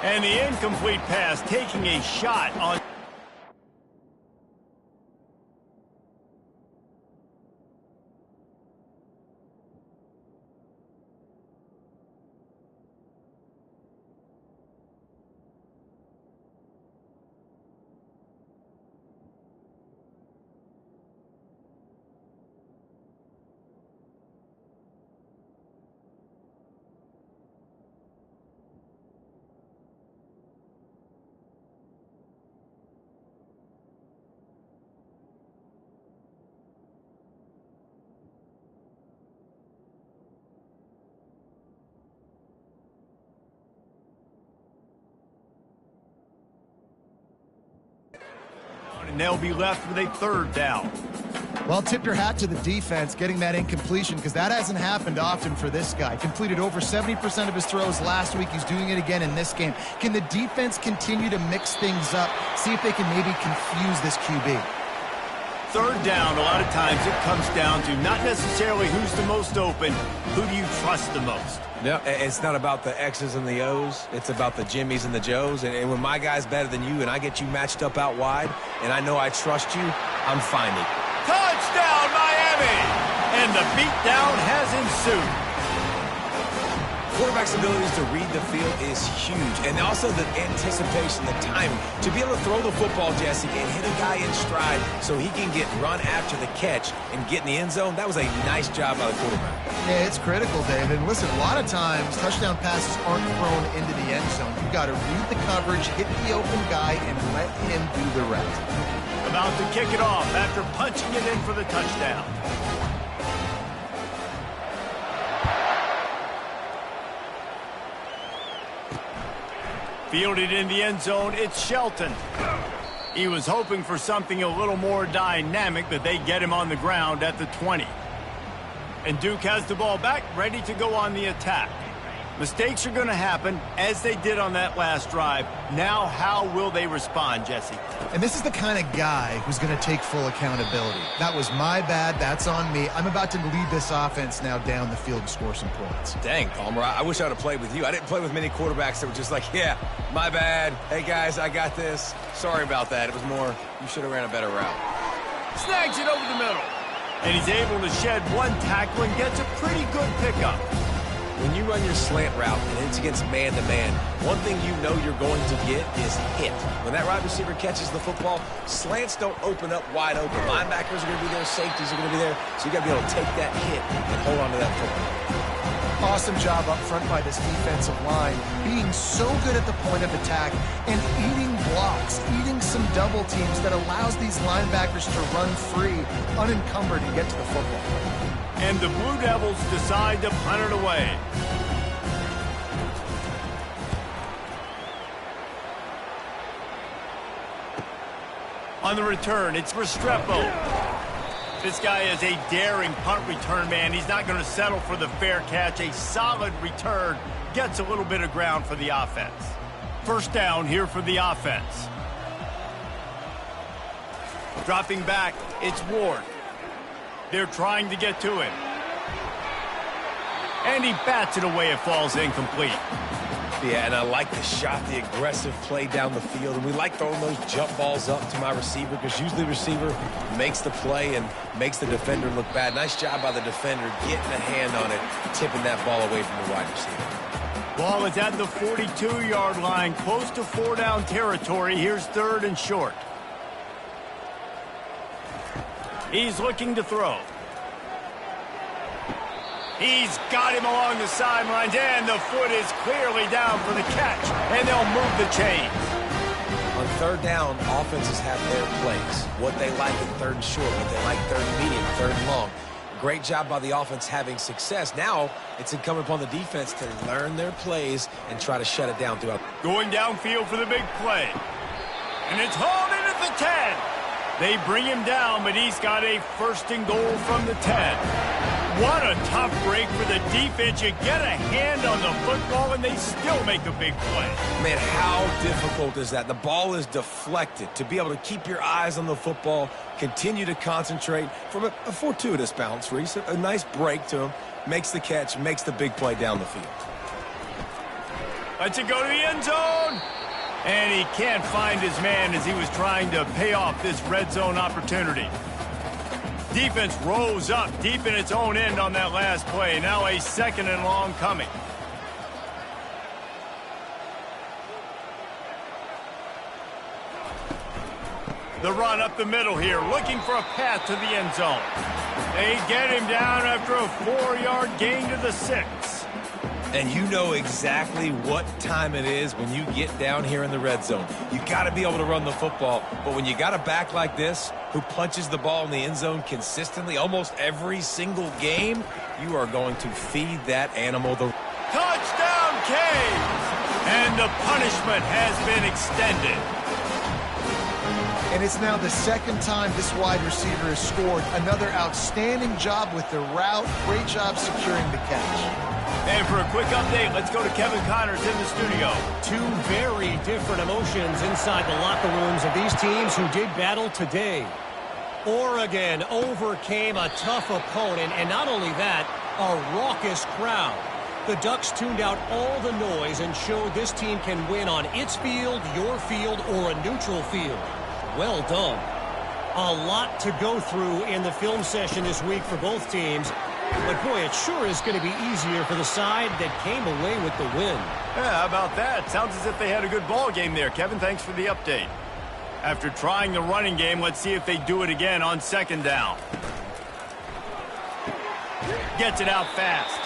Speaker 1: And the incomplete pass taking a shot on... And they'll be left with a 3rd down.
Speaker 3: Well, tip your hat to the defense getting that incompletion, because that hasn't happened often for this guy. Completed over 70% of his throws last week. He's doing it again in this game. Can the defense continue to mix things up, see if they can maybe confuse this QB?
Speaker 1: 3rd down, a lot of times it comes down to not necessarily who's the most open, who do you trust the most?
Speaker 2: No, it's not about the X's and the O's. It's about the Jimmies and the Joes. And when my guy's better than you and I get you matched up out wide and I know I trust you, I'm finding.
Speaker 1: Touchdown, Miami! And the beatdown has ensued.
Speaker 2: Quarterback's abilities to read the field is huge, and also the anticipation, the timing. To be able to throw the football, Jesse, and hit a guy in stride so he can get run after the catch and get in the end zone, that was a nice job by the quarterback.
Speaker 3: Yeah, it's critical, David. Listen, a lot of times touchdown passes aren't thrown into the end zone. You've got to read the coverage, hit the open guy, and let him do the rest.
Speaker 1: About to kick it off after punching it in for the touchdown. Fielded in the end zone, it's Shelton. He was hoping for something a little more dynamic, but they get him on the ground at the 20. And Duke has the ball back, ready to go on the attack. Mistakes are going to happen, as they did on that last drive. Now, how will they respond, Jesse?
Speaker 3: And this is the kind of guy who's going to take full accountability. That was my bad. That's on me. I'm about to lead this offense now down the field and score some points.
Speaker 2: Dang, Palmer, I wish I would have played with you. I didn't play with many quarterbacks that were just like, yeah, my bad. Hey, guys, I got this. Sorry about that. It was more, you should have ran a better route.
Speaker 1: Snags it over the middle. And he's able to shed one tackle and gets a pretty good pickup.
Speaker 2: When you run your slant route and it's against man-to-man, one thing you know you're going to get is hit. When that wide receiver catches the football, slants don't open up wide open. Linebackers are going to be there, safeties are going to be there, so you got to be able to take that hit and hold on to that football.
Speaker 3: Awesome job up front by this defensive line, being so good at the point of attack and eating blocks, eating some double teams that allows these linebackers to run free, unencumbered, and get to the football.
Speaker 1: And the Blue Devils decide to punt it away. On the return, it's Restrepo. This guy is a daring punt return man. He's not going to settle for the fair catch. A solid return gets a little bit of ground for the offense. First down here for the offense. Dropping back, it's Ward. They're trying to get to him. And he bats it away. It falls incomplete.
Speaker 2: Yeah, and I like the shot, the aggressive play down the field. And we like throwing those jump balls up to my receiver because usually the receiver makes the play and makes the defender look bad. Nice job by the defender getting a hand on it, tipping that ball away from the wide receiver.
Speaker 1: Ball is at the 42-yard line, close to 4-down territory. Here's third and short. He's looking to throw. He's got him along the sidelines, and the foot is clearly down for the catch, and they'll move the chains.
Speaker 2: On third down, offenses have their plays. What they like in third and short, what they like third and medium, third and long. Great job by the offense having success. Now it's incumbent upon the defense to learn their plays and try to shut it down throughout.
Speaker 1: Going downfield for the big play. And it's hauled in at the 10. They bring him down, but he's got a first and goal from the 10. What a tough break for the defense. You get a hand on the football, and they still make a big play.
Speaker 2: Man, how difficult is that? The ball is deflected. To be able to keep your eyes on the football, continue to concentrate from a fortuitous bounce, Reese. A nice break to him. Makes the catch, makes the big play down the field.
Speaker 1: Lets it go to the end zone. And he can't find his man as he was trying to pay off this red zone opportunity. Defense rose up deep in its own end on that last play. Now a second and long coming. The run up the middle here, looking for a path to the end zone. They get him down after a 4-yard gain to the 6.
Speaker 2: And you know exactly what time it is when you get down here in the red zone. You got to be able to run the football. But when you got a back like this who punches the ball in the end zone consistently almost every single game, you are going to feed that animal the...
Speaker 1: Touchdown, Canes! And the punishment has been extended.
Speaker 3: And it's now the second time this wide receiver has scored. Another outstanding job with the route. Great job securing the catch.
Speaker 1: And for a quick update, let's go to Kevin Connors in the studio.
Speaker 4: Two very different emotions inside the locker rooms of these teams who did battle today. Oregon overcame a tough opponent, and not only that, a raucous crowd. The Ducks tuned out all the noise and showed this team can win on its field, your field, or a neutral field. Well done. A lot to go through in the film session this week for both teams. But boy, it sure is going to be easier for the side that came away with the win.
Speaker 1: Yeah, how about that? Sounds as if they had a good ball game there. Kevin, thanks for the update. After trying the running game, let's see if they do it again on second down. Gets it out fast.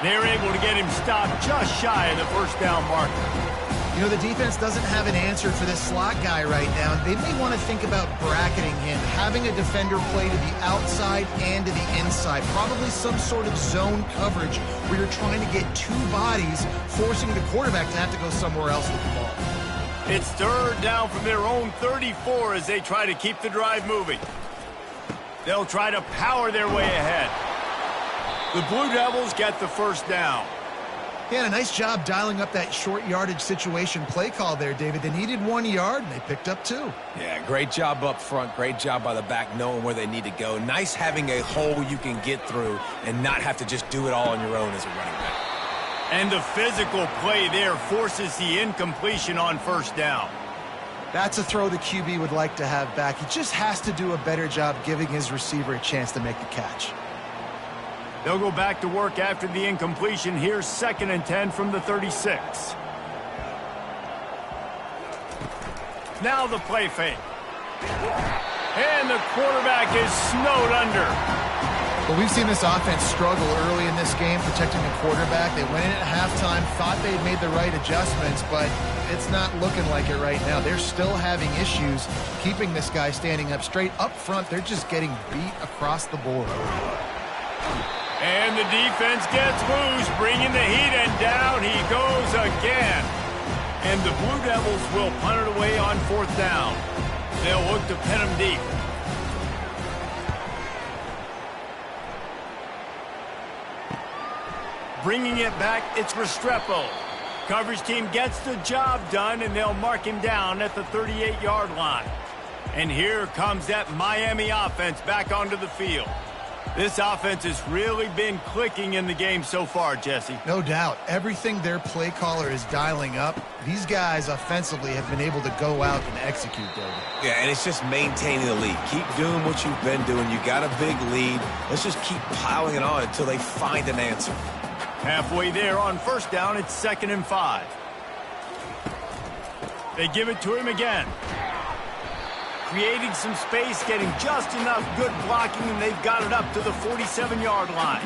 Speaker 1: They're able to get him stopped just shy of the first down marker.
Speaker 3: You know, the defense doesn't have an answer for this slot guy right now. They may want to think about bracketing him, having a defender play to the outside and to the inside. Probably some sort of zone coverage where you're trying to get two bodies, forcing the quarterback to have to go somewhere else with the ball.
Speaker 1: It's third down from their own 34 as they try to keep the drive moving. They'll try to power their way ahead. The Blue Devils get the first down.
Speaker 3: Yeah, a nice job dialing up that short yardage situation play call there, David. They needed 1 yard, and they picked up 2.
Speaker 2: Yeah, great job up front. Great job by the back knowing where they need to go. Nice having a hole you can get through and not have to just do it all on your own as a running back.
Speaker 1: And the physical play there forces the incompletion on first down.
Speaker 3: That's a throw the QB would like to have back. He just has to do a better job giving his receiver a chance to make the catch.
Speaker 1: They'll go back to work after the incompletion. Here's 2nd and 10 from the 36. Now the play fake. And the quarterback is snowed under.
Speaker 3: Well, we've seen this offense struggle early in this game protecting the quarterback. They went in at halftime, thought they'd made the right adjustments, but it's not looking like it right now. They're still having issues keeping this guy standing up straight. Up front, they're just getting beat across the board.
Speaker 1: And the defense gets loose, bringing the heat, and down he goes again. And the Blue Devils will punt it away on 4th down. They'll look to pin him deep. Bringing it back, it's Restrepo. Coverage team gets the job done, and they'll mark him down at the 38-yard line. And here comes that Miami offense back onto the field. This offense has really been clicking in the game so far, Jesse.
Speaker 3: No doubt. Everything their play caller is dialing up, these guys offensively have been able to go out and execute, David.
Speaker 2: Yeah, and it's just maintaining the lead. Keep doing what you've been doing. You got a big lead. Let's just keep piling it on until they find an answer.
Speaker 1: Halfway there on first down, it's 2nd and 5. They give it to him again. Creating some space, getting just enough good blocking, and they've got it up to the 47-yard line.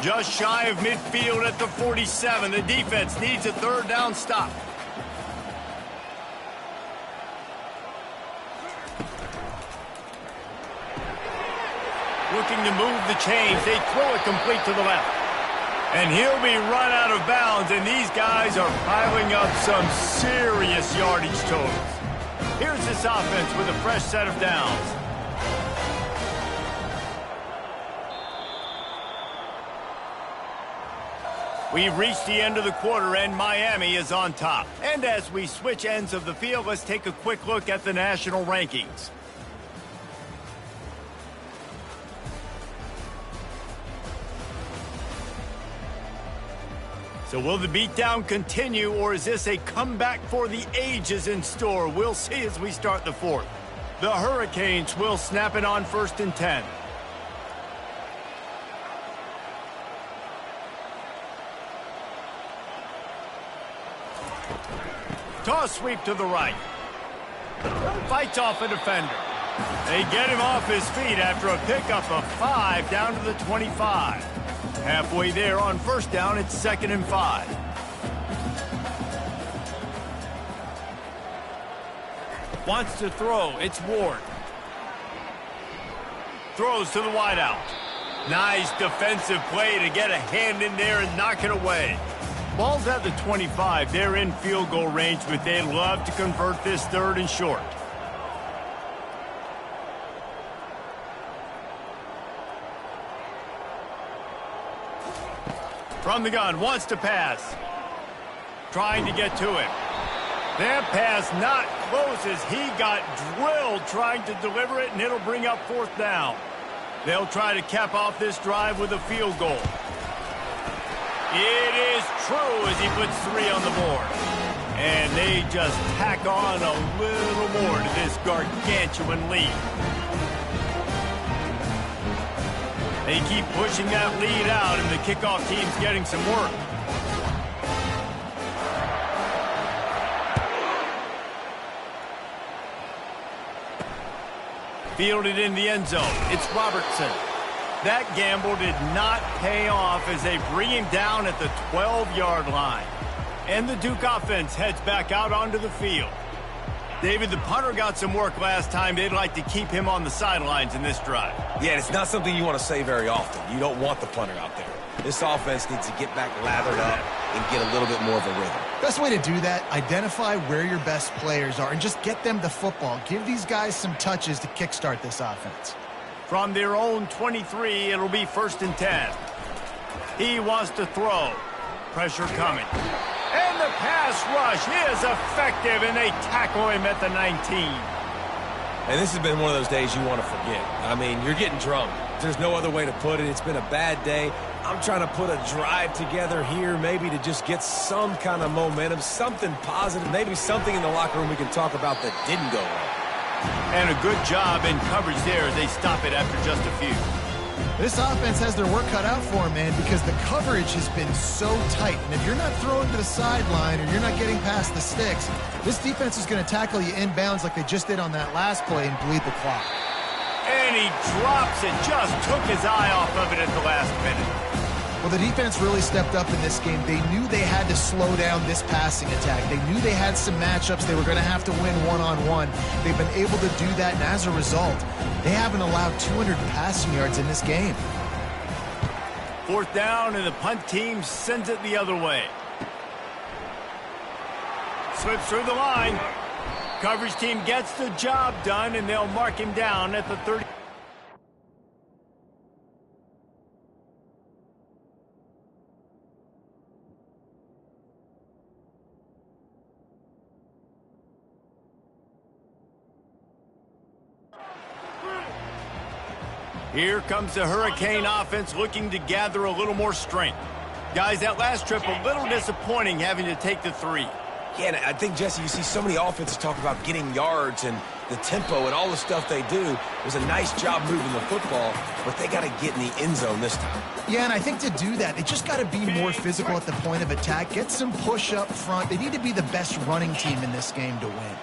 Speaker 1: Just shy of midfield at the 47. The defense needs a 3rd down stop. Looking to move the chains. They throw it complete to the left. And he'll be run out of bounds, and these guys are piling up some serious yardage totals. Here's this offense with a fresh set of downs. We've reached the end of the quarter, and Miami is on top. And as we switch ends of the field, let's take a quick look at the national rankings. So will the beatdown continue, or is this a comeback for the ages in store? We'll see as we start the 4th. The Hurricanes will snap it on 1st and 10. Toss sweep to the right. Fights off a defender. They get him off his feet after a pickup of 5 down to the 25. Halfway there on first down, it's 2nd and 5. Wants to throw, it's Ward. Throws to the wideout. Nice defensive play to get a hand in there and knock it away. Ball's at the 25. They're in field goal range, but they'd love to convert this 3rd and short. From the gun, wants to pass. Trying to get to him. That pass not close as he got drilled trying to deliver it, and it'll bring up 4th down. They'll try to cap off this drive with a field goal. It is true as he puts 3 on the board. And they just tack on a little more to this gargantuan lead. They keep pushing that lead out, and the kickoff team's getting some work. Fielded in the end zone. It's Robertson. That gamble did not pay off as they bring him down at the 12-yard line. And the Duke offense heads back out onto the field. David, the punter got some work last time. They'd like to keep him on the sidelines in this drive.
Speaker 2: Yeah, it's not something you want to say very often. You don't want the punter out there. This offense needs to get back lathered up and get a little bit more of a rhythm.
Speaker 3: Best way to do that, identify where your best players are and just get them the football. Give these guys some touches to kickstart this offense.
Speaker 1: From their own 23, it'll be 1st and 10. He wants to throw. Pressure coming. And the pass rush is effective, and they tackle him at the 19.
Speaker 2: And this has been one of those days you want to forget. I mean, you're getting drunk. There's no other way to put it. It's been a bad day. I'm trying to put a drive together here maybe to just get some kind of momentum, something positive, maybe something in the locker room we can talk about that didn't go wrong.
Speaker 1: And a good job in coverage there as they stop it after just a few.
Speaker 3: This offense has their work cut out for them, man, because the coverage has been so tight. And if you're not throwing to the sideline or you're not getting past the sticks, this defense is going to tackle you inbounds like they just did on that last play and bleed the clock.
Speaker 1: And he drops it, just took his eye off of it at the last minute.
Speaker 3: Well, the defense really stepped up in this game. They knew they had to slow down this passing attack. They knew they had some matchups they were going to have to win one-on-one. They've been able to do that, and as a result, they haven't allowed 200 passing yards in this game.
Speaker 1: 4th down, and the punt team sends it the other way. Slips through the line. Coverage team gets the job done, and they'll mark him down at the 30. Here comes the Hurricane offense looking to gather a little more strength. Guys, that last trip a little disappointing having to take the 3.
Speaker 2: Yeah, and I think, Jesse, you see so many offenses talk about getting yards and the tempo and all the stuff they do. It was a nice job moving the football, but they got to get in the end zone this time.
Speaker 3: Yeah, and I think to do that, they just got to be more physical at the point of attack, get some push up front. They need to be the best running team in this game to win.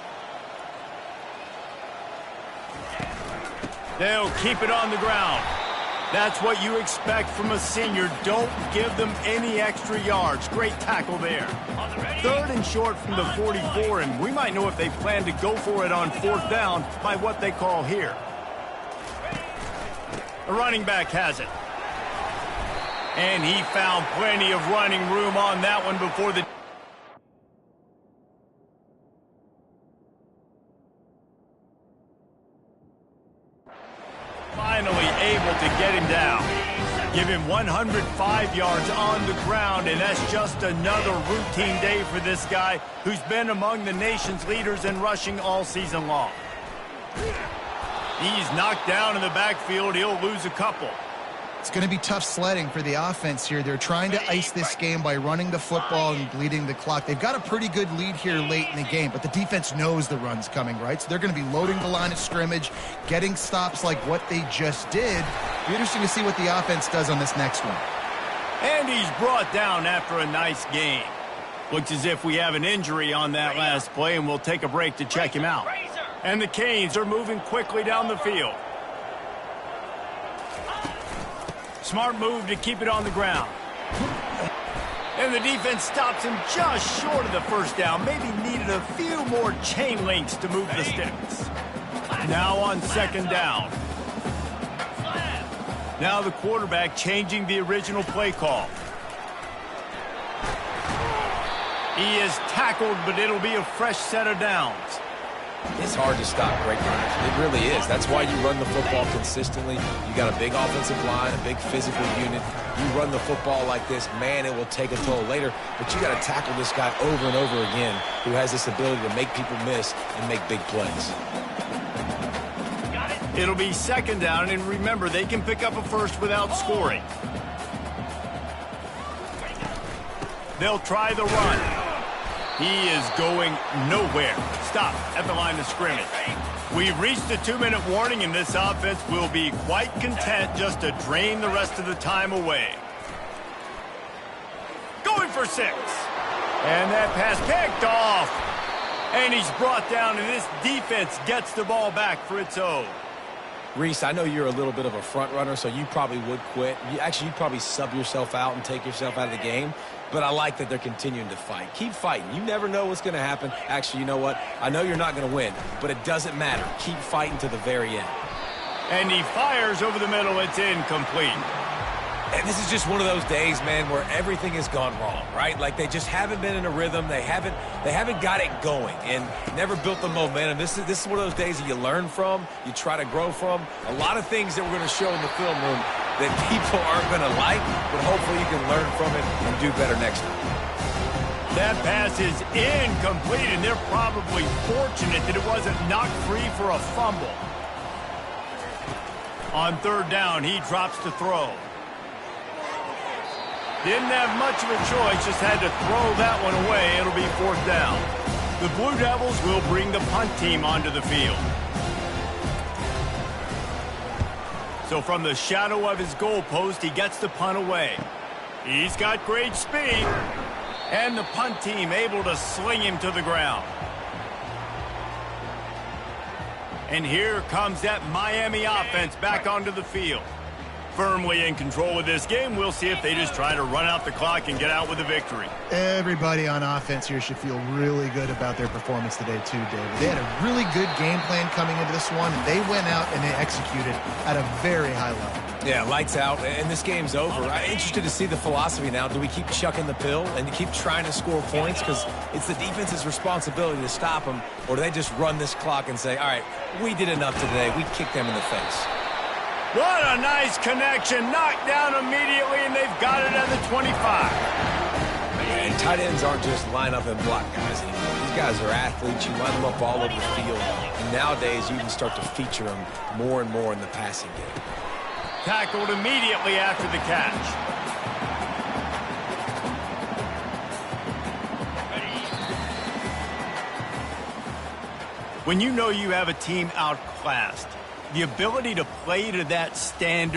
Speaker 1: They'll keep it on the ground. That's what you expect from a senior. Don't give them any extra yards. Great tackle there. 3rd and short from the 44, and we might know if they plan to go for it on 4th down by what they call here. The running back has it. And he found plenty of running room on that one before the... finally able to get him down. Give him 105 yards on the ground, and that's just another routine day for this guy who's been among the nation's leaders in rushing all season long. He's knocked down in the backfield. He'll lose a couple.
Speaker 3: It's going to be tough sledding for the offense here. They're trying to ice this game by running the football and bleeding the clock. They've got a pretty good lead here late in the game, but the defense knows the run's coming, right? So they're going to be loading the line of scrimmage, getting stops like what they just did. It'll be interesting to see what the offense does on this next one.
Speaker 1: And he's brought down after a nice game. Looks as if we have an injury on that last play, and we'll take a break to check him out. And the Canes are moving quickly down the field. Smart move to keep it on the ground. And the defense stops him just short of the 1st down. Maybe needed a few more chain links to move the sticks. Now on 2nd down. Now the quarterback changing the original play call. He is tackled, but it'll be a fresh set of downs.
Speaker 2: It's hard to stop great runners. It really is. That's why you run the football consistently. You got a big offensive line, a big physical unit. You run the football like this, man, it will take a toll later. But you got to tackle this guy over and over again who has this ability to make people miss and make big plays.
Speaker 1: It'll be 2nd down, and remember, they can pick up a first without scoring. They'll try the run. He is going nowhere. Stop at the line of scrimmage. We've reached a 2-minute warning, and this offense will be quite content just to drain the rest of the time away. Going for 6. And that pass picked off. And he's brought down, and this defense gets the ball back for its own.
Speaker 2: Reese, I know you're a little bit of a front runner, so you probably would quit. You'd probably sub yourself out and take yourself out of the game. But I like that they're continuing to fight. Keep fighting. You never know what's going to happen. Actually, you know what? I know you're not going to win, but it doesn't matter. Keep fighting to the very end.
Speaker 1: And he fires over the middle. It's incomplete.
Speaker 2: And this is just one of those days, man, where everything has gone wrong, right? Like they just haven't been in a rhythm. They haven't got it going and never built the momentum. This is one of those days that you learn from, you try to grow from. A lot of things that we're going to show in the film room that people aren't going to like, but hopefully you can learn from it and do better next time.
Speaker 1: That pass is incomplete, and they're probably fortunate that it wasn't knocked free for a fumble. On 3rd down, he drops to throw. Didn't have much of a choice, just had to throw that one away. It'll be 4th down. The Blue Devils will bring the punt team onto the field. So from the shadow of his goal post, he gets the punt away. He's got great speed. And the punt team able to sling him to the ground. And here comes that Miami offense back onto the field. Firmly in control of this game. We'll see if they just try to run out the clock and get out with a victory.
Speaker 3: Everybody on offense here should feel really good about their performance today too, David. They had a really good game plan coming into this one, and they went out and they executed at a very high level.
Speaker 2: Yeah, lights out, and this game's over. I'm interested to see the philosophy now. Do we keep chucking the pill and keep trying to score points because it's the defense's responsibility to stop them, or do they just run this clock and say, all right, we did enough today. We kicked them in the face.
Speaker 1: What a nice connection. Knocked down immediately, and they've got it at the 25.
Speaker 2: And tight ends aren't just line up and block guys anymore. These guys are athletes. You line them up all over the field. And nowadays, you can start to feature them more and more in the passing game.
Speaker 1: Tackled immediately after the catch. When you know you have a team outclassed, the ability to play to that standard